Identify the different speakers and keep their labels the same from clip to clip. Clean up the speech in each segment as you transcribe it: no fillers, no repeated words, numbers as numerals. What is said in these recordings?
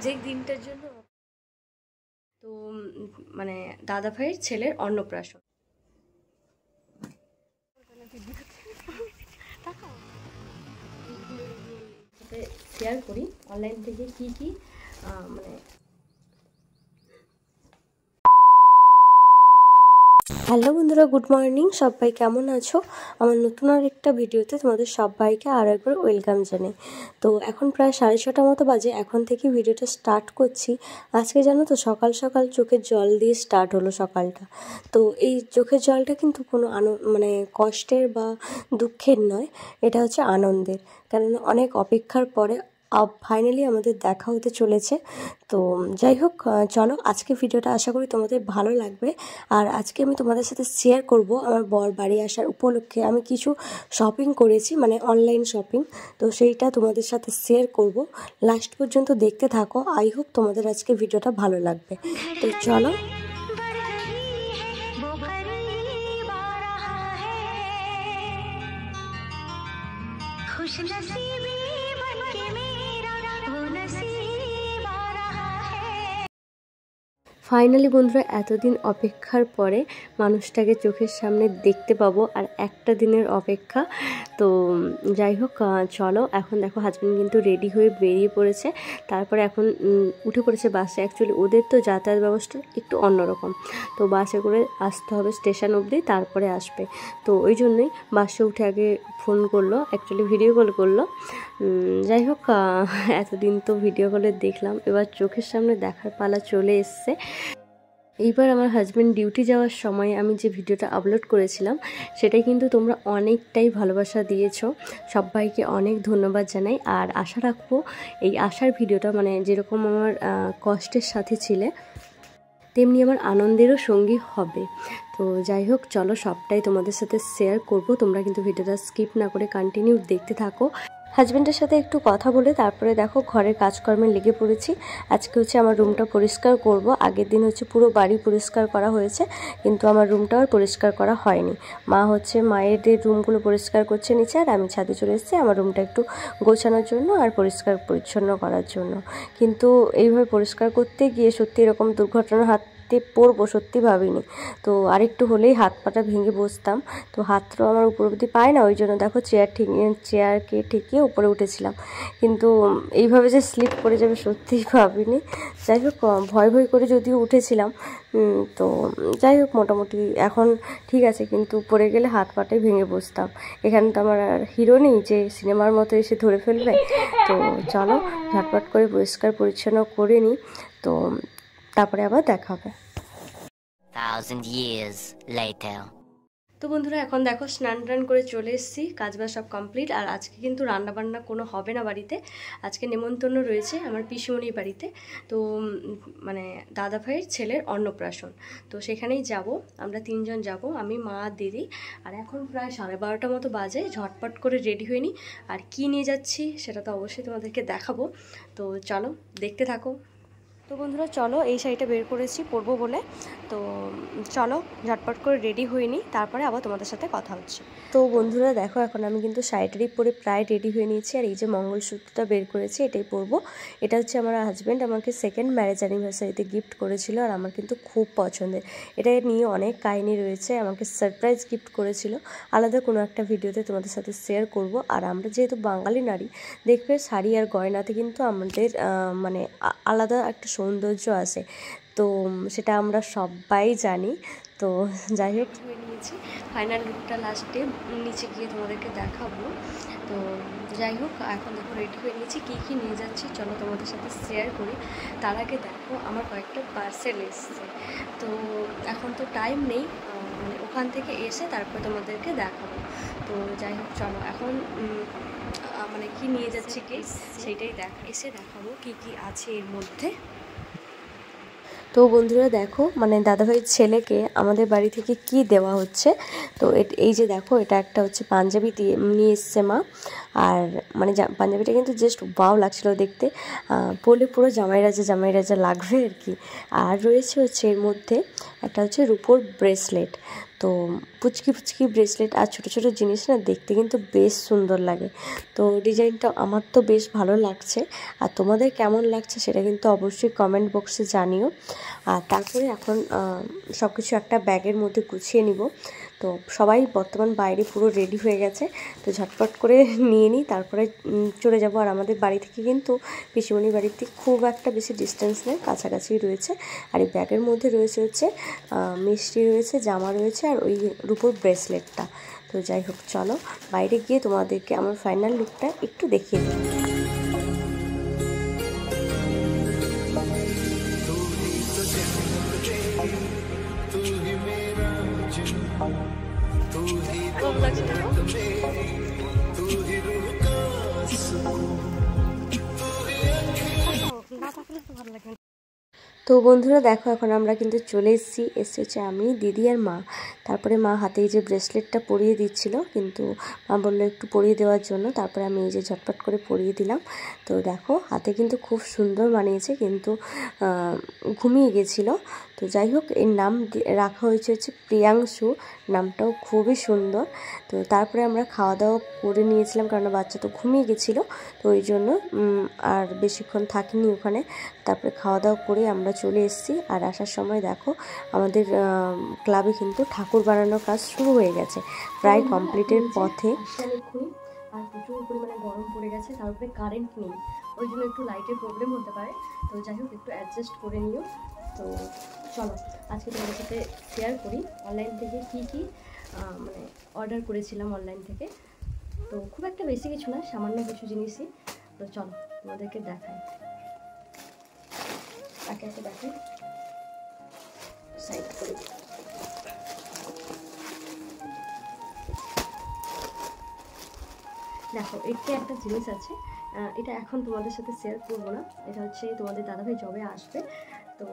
Speaker 1: যে দিনটার জন্য তো মানে দাদা ভাইয়ের ছেলের অন্নপ্রাশন শেয়ার করি অনলাইন থেকে কি কি মানে হ্যালো বন্ধুরা, গুড মর্নিং। সবাই কেমন আছো? আমার নতুন আর একটা ভিডিওতে তোমাদের সবাইকে আর একবার ওয়েলকাম জানাই। তো এখন প্রায় 6:30 মতো বাজে, এখন থেকে ভিডিওটা স্টার্ট করছি। আজকে জানো তো সকাল সকাল চোখের জল দিয়ে স্টার্ট হলো সকালটা। তো এই চোখের জলটা কিন্তু কোনো মানে কষ্টের বা দুঃখের নয়, এটা হচ্ছে আনন্দের। কারণ অনেক অপেক্ষার পরে ফাইনালি আমাদের দেখা হতে চলেছে। তো যাই হোক, চলো আজকে ভিডিওটা আশা করি তোমাদের ভালো লাগবে। আর আজকে আমি তোমাদের সাথে শেয়ার করব আমার বর বাড়ি আসার উপলক্ষে আমি কিছু শপিং করেছি, মানে অনলাইন শপিং। তো সেইটা তোমাদের সাথে শেয়ার করব, লাস্ট পর্যন্ত দেখতে থাকো। আই হোপ তোমাদের আজকে ভিডিওটা ভালো লাগবে। তো চলো। ফাইনালি বন্ধুরা, এতদিন অপেক্ষার পরে মানুষটাকে চোখের সামনে দেখতে পাবো, আর একটা দিনের অপেক্ষা। তো যাই হোক, চলো। এখন দেখো হাজব্যান্ড কিন্তু রেডি হয়ে বেরিয়ে পড়েছে। তারপরে এখন উঠে পড়েছে বাসে। অ্যাকচুয়ালি ওদের তো যাতায়াত ব্যবস্থা একটু অন্যরকম, তো বাসে করে আসতে হবে স্টেশন অবধি, তারপরে আসবে। তো ওই জন্যই বাসে উঠে আগে ফোন করলো, অ্যাকচুয়ালি ভিডিও কল করলো। যাই হোক, এতদিন তো ভিডিও কলে দেখলাম, এবার চোখের সামনে দেখার পালা চলে এসছে। এইবার আমার হাজব্যান্ড ডিউটি যাওয়ার সময় আমি যে ভিডিওটা আপলোড করেছিলাম সেটাই কিন্তু তোমরা অনেকটাই ভালোবাসা দিয়েছো, সবাইকে অনেক ধন্যবাদ জানাই। আর আশা রাখবো এই আশার ভিডিওটা, মানে যেরকম আমার কষ্টের সাথে ছিলে তেমনি আমার আনন্দেরও সঙ্গী হবে। তো যাই হোক, চলো সবটাই তোমাদের সাথে শেয়ার করব। তোমরা কিন্তু ভিডিওটা স্কিপ না করে কন্টিনিউ দেখতে থাকো। হাজব্যান্ডের সাথে একটু কথা বলে তারপরে দেখো ঘরের কাজকর্মে লেগে পড়েছি। আজকে হচ্ছে আমার রুমটা পরিষ্কার করব। আগের দিন হচ্ছে পুরো বাড়ি পরিষ্কার করা হয়েছে, কিন্তু আমার রুমটাও আর পরিষ্কার করা হয়নি। মা হচ্ছে মায়েদের রুমগুলো পরিষ্কার করছে নিচে, আর আমি ছাদে চলে এসেছি আমার রুমটা একটু গোছানোর জন্য আর পরিষ্কার পরিচ্ছন্ন করার জন্য। কিন্তু এইভাবে পরিষ্কার করতে গিয়ে সত্যি এরকম দুর্ঘটনার হাতে পড়বো সত্যি ভাবিনি। তো আরেকটু হলেই হাত পাটা ভেঙে বসতাম। তো হাতটাও আমার উপর অবধি পায় না, ওই জন্য দেখো চেয়ারকে ঠেকিয়ে উপরে উঠেছিলাম, কিন্তু এইভাবে যে স্লিপ করে যাবে সত্যিই ভাবিনি। যাই হোক, ভয় ভয় করে যদিও উঠেছিলাম। তো যাই হোক, মোটামুটি এখন ঠিক আছে, কিন্তু পড়ে গেলে হাত পাটাই ভেঙে বসতাম। এখানে তো আমার আর হিরো নেই যে সিনেমার মতো এসে ধরে ফেলবে। তো চলো ঝটপট করে পরিষ্কার পরিচ্ছন্ন করে নিই, তো তারপরে আবার দেখা হবে।
Speaker 2: 1000 years later.
Speaker 1: তো বন্ধুরা, এখন দেখো স্নান টান করে চলে এসেছি, কাজবাজ সব কমপ্লিট। আর আজকে কিন্তু রান্নাবান্না কোনো হবে না বাড়িতে। আজকে নেমন্তন্ন রয়েছে আমার পিসিমণির বাড়িতে। তো মানে দাদা ভাইয়ের ছেলের অন্নপ্রাশন, তো সেখানেই যাব। আমরা 3 জন যাব, আমি, মা, দিদি। আর এখন প্রায় 12:30 মতো বাজে। ঝটপট করে রেডি হয়ে নিই। আর কি নিয়ে যাচ্ছি সেটা তো অবশ্যই তোমাদেরকে দেখাবো। তো চলো দেখতে থাকো। তো বন্ধুরা চলো, এই শাড়িটা বের করেছি পরবো বলে। তো চলো ঝটপট করে রেডি হয়ে নিই, তারপরে আবার তোমাদের সাথে কথা হচ্ছে। তো বন্ধুরা দেখো, এখন আমি কিন্তু শাড়িটারই পরে প্রায় রেডি হয়ে নিয়েছি। আর এই যে মঙ্গলসূত্রটা বের করেছি, এটাই পরবো। এটা হচ্ছে আমার হাজব্যান্ড আমাকে সেকেন্ড ম্যারেজ অ্যানিভার্সারিতে গিফট করেছিল, আর আমার কিন্তু খুব পছন্দের। এটা নিয়ে অনেক কাহিনী রয়েছে, আমাকে সারপ্রাইজ গিফট করেছিল। আলাদা কোনো একটা ভিডিওতে তোমাদের সাথে শেয়ার করব। আর আমরা যেহেতু বাঙালি নারী, দেখবে শাড়ি আর গয়নাতে কিন্তু আমাদের মানে আলাদা একটা সৌন্দর্য আছে, তো সেটা আমরা সবাই জানি। তো যাই হোক, হয়ে নিয়েছি, ফাইনাল লুকটা লাস্টে নিচে গিয়ে তোমাদেরকে দেখাবো। তো যাই হোক, এখন দেখো রেডি হয়ে নিয়েছি, কী কী নিয়ে যাচ্ছি চলো তোমাদের সাথে শেয়ার করি। তার আগে দেখো আমার কয়েকটা পার্সেল এসছে। তো এখন তো টাইম নেই, মানে ওখান থেকে এসে তারপর তোমাদেরকে দেখাবো। তো যাই হোক, চলো এখন মানে কি নিয়ে যাচ্ছি কি সেইটাই এসে দেখাবো কি কি আছে এর মধ্যে। তো বন্ধুরা দেখো, মানে দাদাভাইয়ের ছেলেকে আমাদের বাড়ি থেকে কি দেওয়া হচ্ছে। তো এই যে দেখো, এটা একটা হচ্ছে পাঞ্জাবি নিয়ে এসছে মা। আর মানে পাঞ্জাবিটা কিন্তু জাস্ট ওয়াও লাগছিল দেখতে, পরলে পুরো জামাই রাজা লাগবে আর কি। আর রয়েছে হচ্ছে এর মধ্যে একটা হচ্ছে রূপোর ব্রেসলেট, তো পুচকি ব্রেসলেট আর ছোট ছোট জিনিস না দেখতে কিন্তু বেশ সুন্দর লাগে। তো ডিজাইনটা আমার তো বেশ ভালো লাগছে, আর তোমাদের কেমন লাগছে সেটা কিন্তু অবশ্যই কমেন্ট বক্সে জানিও। আর তারপরে এখন সব কিছু একটা ব্যাগের মধ্যে গুছিয়ে নিব। তো সবাই বর্তমান বাইরে পুরো রেডি হয়ে গেছে, তো ঝটপট করে নিয়ে নিই, তারপরে চলে যাব। আর আমাদের বাড়ি থেকে কিন্তু পিসিমণির বাড়িতে খুব একটা বেশি ডিস্টেন্স নেই, কাছাকাছি রয়েছে। আর এই ব্যাগের মধ্যে রয়েছে হচ্ছে মিষ্টি রয়েছে, জামা রয়েছে, আর ওই রূপোর ব্রেসলেটটা। তো যাই হোক, চলো বাইরে গিয়ে তোমাদেরকে আমার ফাইনাল লুকটা একটু দেখিয়ে দিই। তো বন্ধুরা দেখো, এখন আমরা কিন্তু চলে এসেছি হচ্ছে আমি, দিদি আর মা। তারপরে মা হাতে এই যে ব্রেসলেটটা পরিয়ে দিচ্ছিল, কিন্তু মা বললো একটু পরিয়ে দেওয়ার জন্য, তারপরে আমি এই যে ঝটপট করে পরিয়ে দিলাম। তো দেখো হাতে কিন্তু খুব সুন্দর মানিয়েছে, কিন্তু ঘুমিয়ে গেছিলো। তো যাই হোক, এর নাম রাখা হয়েছে হচ্ছে প্রিয়াংশু, নামটাও খুবই সুন্দর। তো তারপরে আমরা খাওয়া দাওয়া করে নিয়েছিলাম, কারণ বাচ্চা তো ঘুমিয়ে গেছিলো, তো ওই জন্য আর বেশিক্ষণ থাকিনি ওখানে। তারপরে খাওয়া দাওয়া করে আমরা চলে এসেছি। আর আসার সময় দেখো আমাদের ক্লাবে কিন্তু ঠাকুর বানানোর কাজ শুরু হয়ে গেছে, প্রায় কমপ্লিটের পথে। আর প্রচুর পরিমাণে গরম পড়ে গেছে, তারপরে কারেন্ট নেই, ওই জন্য একটু লাইটের প্রবলেম হতে পারে। তো যাই হোক, একটু অ্যাডজাস্ট করে নিও। তো চলো আজকে তোমাদের সাথে শেয়ার করি অনলাইন থেকে কী মানে অর্ডার করেছিলাম অনলাইন থেকে। তো খুব একটা বেশি কিছু না, সামান্য কিছু জিনিসই। তো চলো তোমাদেরকে দেখাই, একে একে দেখাই, সাইড করে। দেখো এতে একটা জিনিস আছে, এটা এখন তোমাদের সাথে শেয়ার করবো না, এটা হচ্ছে তোমাদের দাদাভাই জবে আসবে, তো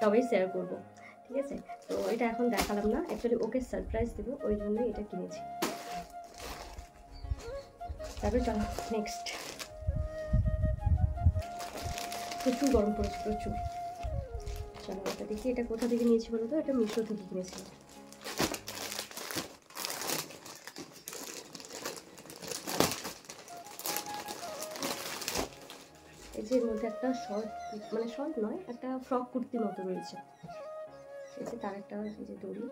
Speaker 1: তবেই শেয়ার করবো, ঠিক আছে। তো এটা এখন দেখালাম না, অ্যাকচুয়ালি ওকে সারপ্রাইজ দেবো, ওই জন্যই এটা কিনেছি। তারপরে চলো নেক্সট। প্রচুর গরম পড়েছে, প্রচুর। চলো এটা দেখি, এটা কোথা থেকে নিয়েছি বলো তো? এটা মিশো থেকে কিনেছি। এই যে এর মধ্যে একটা শর্ট, মানে শর্ট নয়, একটা ফ্রক কুর্তির মতো রয়েছে। এই যে তার একটা এই যে দড়ি,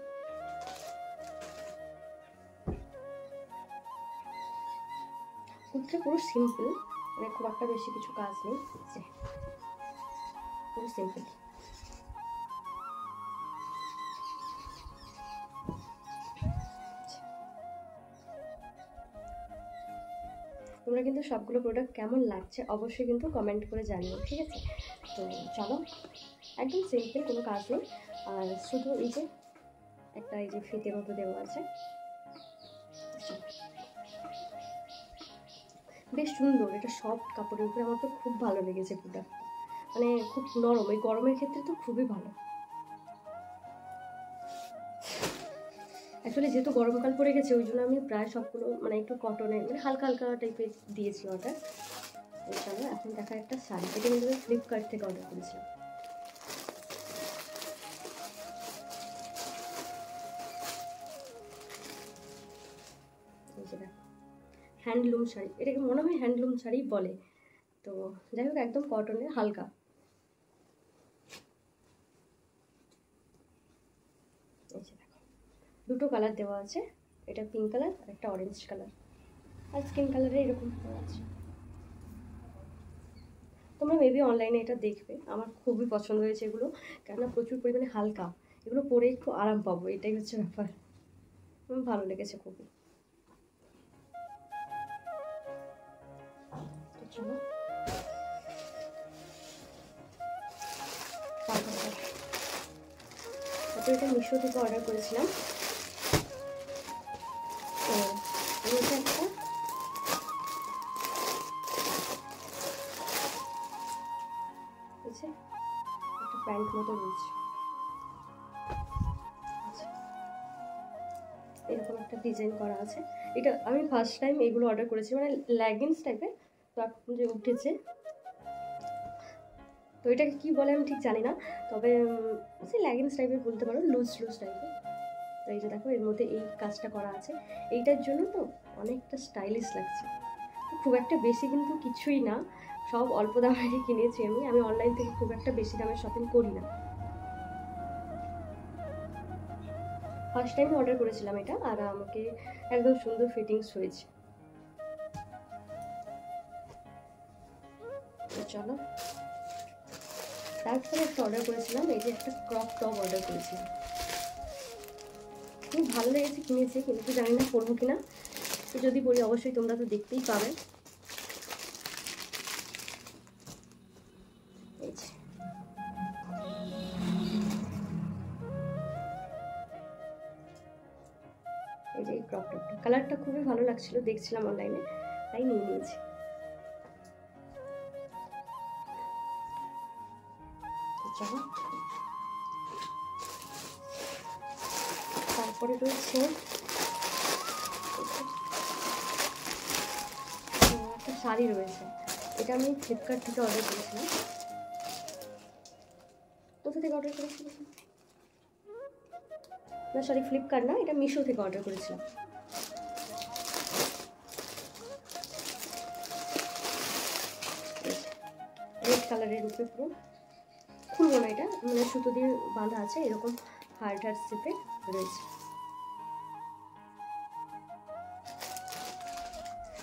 Speaker 1: কুর্তিটা পুরো সিম্পল, মানে খুব একটা বেশি কিছু কাজ নেই, পুরো সিম্পল। তোমরা কিন্তু সবগুলো প্রোডাক্ট কেমন লাগছে অবশ্যই কিন্তু কমেন্ট করে জানিও, ঠিক আছে। তো চলো, একদম সিম্পল, কোনো কাজ নেই। আর শুধু এই যে একটা এই যে ফিতে মতো দেওয়া আছে, বেশ সুন্দর। এটা সফট কাপড়ের উপরে, আমার তো খুব ভালো লেগেছে প্রোডাক্টটা, মানে খুব নরম, এই গরমের ক্ষেত্রে তো খুবই ভালো। অ্যাকচুয়ালি যেহেতু গরমকাল পড়ে গেছে, ওই জন্য আমি প্রায় সবগুলো মানে একটু কটনের, মানে হালকা হালকা টাইপের দিয়েছি অর্ডার। চলো এখন দেখা একটা শাড়ি, এটা কিন্তু ফ্লিপকার্ট থেকে অর্ডার করেছিলাম। হ্যান্ডলুম শাড়ি, এটাকে মনে হয় হ্যান্ডলুম শাড়ি বলে। তো যাই হোক, একদম কটনের, হালকা। এই যে দেখো, দুটো কালার দেওয়া আছে, এটা পিঙ্ক কালার আর একটা অরেঞ্জ কালার, আর স্কিন কালারে এরকম আছে। তোমরা মেবি অনলাইনে এটা দেখবে, আমার খুবই পছন্দ হয়েছে এগুলো, কেননা প্রচুর পরিমাণে হালকা, এগুলো পরে একটু আরাম পাবো, এটাই হচ্ছে ব্যাপার। আমার ভালো লেগেছে খুবই। চলো তারপর এটা মিশো থেকে অর্ডার করেছিলাম। তো এটা একটা প্যান্ট মতো রয়েছে, এরকম একটা ডিজাইন করা আছে। এটা আমি ফার্স্ট টাইম এগুলো অর্ডার করেছি, মানে লেগিংস টাইপের। তো এখন যে উঠেছে, তো এটাকে কী বলে আমি ঠিক জানি না, তবে সে লেগিংস টাইপের বলতে পারো, লুজ টাইপের। তো এই যে দেখো এর মধ্যে এই কাজটা করা আছে, এইটার জন্য তো অনেকটা স্টাইলিশ লাগছে। খুব একটা বেশি কিন্তু কিছুই না, সব অল্প দামে কিনেছি আমি অনলাইন থেকে খুব একটা বেশি দামের শপিং করি না। ফার্স্ট টাইম অর্ডার করেছিলাম এটা, আর আমাকে একদম সুন্দর ফিটিংস হয়েছে। চলো, তারপরে একটা অর্ডার করেছিলাম, এই যে একটা ক্রপ টপ অর্ডার করেছিলাম। খুব ভালো লেগেছে, কিনেছি, কিন্তু জানি না পরবো কিনা। তো যদি পরি অবশ্যই তোমরা তো দেখতেই পাবে। এই যে এই ক্রপ টপটা, কালারটা খুবই ভালো লাগছিল, দেখছিলাম অনলাইনে, তাই নিয়ে নিয়েছি। চলো, তারপরে রয়েছে একটা শাড়ি রয়েছে, এটা আমি ফ্লিপকার্ট থেকে অর্ডার করেছিলাম। কোথা থেকে অর্ডার করেছিলাম না, সরি ফ্লিপকার্ট না, এটা মিশো থেকে অর্ডার করেছিলাম। রেড কালারের উপরে পুরো, খুলবো না এটা, মানে সুতো দিয়ে বাঁধা আছে, এরকম হার্ট শেপে রয়েছে।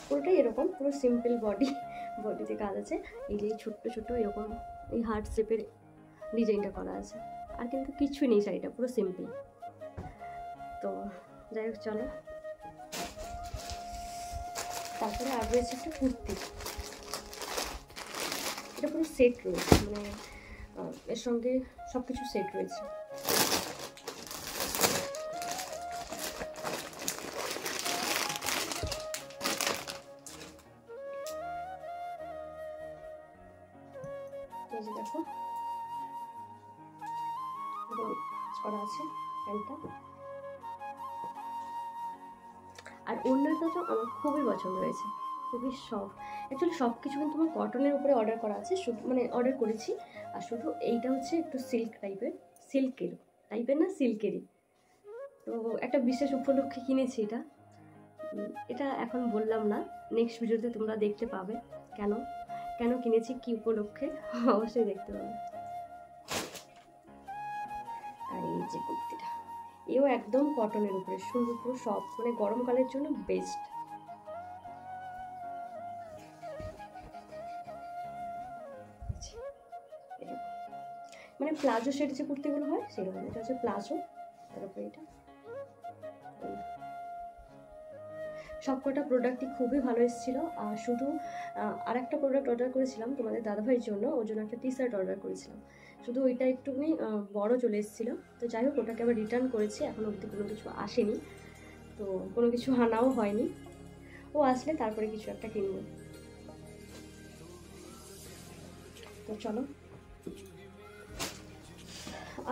Speaker 1: পুরোটাই এরকম, পুরো সিম্পল বডিতে কাজ আছে। এই যে ছোট্ট ছোট্ট এরকম এই হার্ট শেপের ডিজাইনটা করা আছে, আর কিন্তু কিছুই নেই, শাড়িটা পুরো সিম্পল। তো যাই হোক, চলো, তারপরে আর রয়েছে একটা কুর্তি, এটা পুরো সেট রয়েছে, মানে এর সঙ্গে সব কিছু সেট রয়েছে। এই যে দেখো করা আছে প্যান্টটা, আর ওড়নাটা তো আমার খুবই পছন্দ হয়েছে, খুবই সফট। অ্যাকচুয়ালি সব কিছু কিন্তু আমার কটনের উপরে অর্ডার করা আছে, শুধু মানে অর্ডার করেছি, আর শুধু এইটা হচ্ছে একটু সিল্কের না, সিল্কেরই। তো একটা বিশেষ উপলক্ষে কিনেছি এটা, এটা এখন বললাম না, নেক্সট ভিডিওতে তোমরা দেখতে পাবে কেন কিনেছি, কি উপলক্ষে, অবশ্যই দেখতে পাবে। আর এই যে কুর্তিটা, এও একদম কটনের উপরে, সুন্দর, পুরো সব, মানে গরমকালের জন্য বেস্ট। মানে প্লাজো সেট যে কুর্তিগুলো হয় সেরকম, এটা হচ্ছে প্লাজো, তার উপরে এটা। সবকটা প্রোডাক্টই খুবই ভালো এসেছিলো, আর শুধু আর একটা প্রোডাক্ট অর্ডার করেছিলাম তোমাদের দাদাভাইয়ের জন্য, ওর জন্য একটা টি শার্ট অর্ডার করেছিলাম, শুধু ওইটা একটুখানি বড় চলে এসেছিলো। তো যাই হোক, ওটাকে আবার রিটার্ন করেছি, এখন অবধি কোনো কিছু আসেনি, তো কোনো কিছু আনাও হয়নি, ও আসলে তারপরে কিছু একটা কিনবো। তো চলো,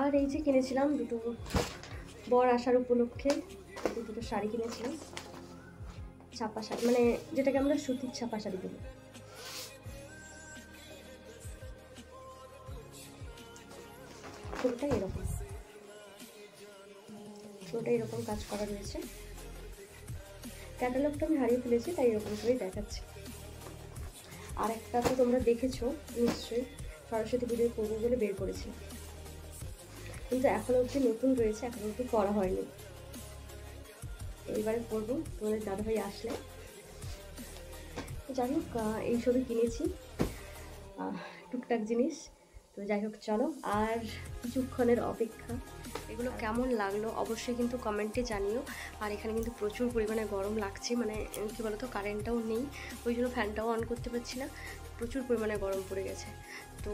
Speaker 1: আর এই যে কিনেছিলাম দুটো, বর আসার উপলক্ষে দুটো শাড়ি কিনেছিলাম, ছাপা শাড়ি, মানে যেটাকে আমরা সুতির ছাপা শাড়ি বলি। পুরোটাই এরকম কাজ করা রয়েছে। ক্যাটালগটা আমি হারিয়ে ফেলেছি, তাই এরকম করেই দেখাচ্ছি। আর একটা তো তোমরা দেখেছো নিশ্চয়ই, সরস্বতী পুজোয় পরবো বলে বের করেছি, কিন্তু এখন অবধি নতুন রয়েছে, এখন অবধি করা হয়নি, এইবারে পরবো তোমাদের দাদাভাই আসলে। যাই হোক, এই সবই কিনেছি, টুকটাক জিনিস। তো যাই হোক, চলো, আর কিছুক্ষণের অপেক্ষা। এগুলো কেমন লাগলো অবশ্যই কিন্তু কমেন্টে জানিও। আর এখানে কিন্তু প্রচুর পরিমাণে গরম লাগছে, মানে কী বলতো, কারেন্টটাও নেই, ওই জন্য ফ্যানটাও অন করতে পারছি না, প্রচুর পরিমাণে গরম পড়ে গেছে। তো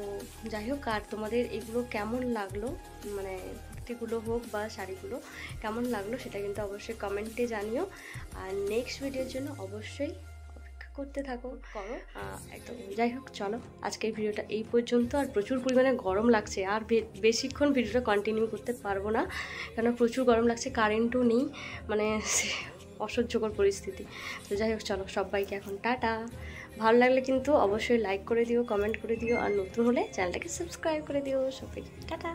Speaker 1: যাই হোক, আর তোমাদের এগুলো কেমন লাগলো, মানে কুর্তিগুলো হোক বা শাড়িগুলো কেমন লাগলো, সেটা কিন্তু অবশ্যই কমেন্টে জানিও। আর নেক্সট ভিডিওর জন্য অবশ্যই অপেক্ষা করতে থাকো করো। তো যাই হোক চলো আজকের ভিডিওটা এই পর্যন্ত। আর প্রচুর পরিমাণে গরম লাগছে, আর বেশিক্ষণ ভিডিওটা কন্টিনিউ করতে পারবো না, কেন প্রচুর গরম লাগছে, কারেন্টও নেই, মানে অসহ্যকর পরিস্থিতি। তো যাই হোক চলো সবাইকে এখন টাটা। ভালো লাগলে কিন্তু অবশ্যই লাইক করে দিও, কমেন্ট করে দিও, আর নতুন হলে চ্যানেলটাকে সাবস্ক্রাইব করে দিও। সবাইকে টাটা।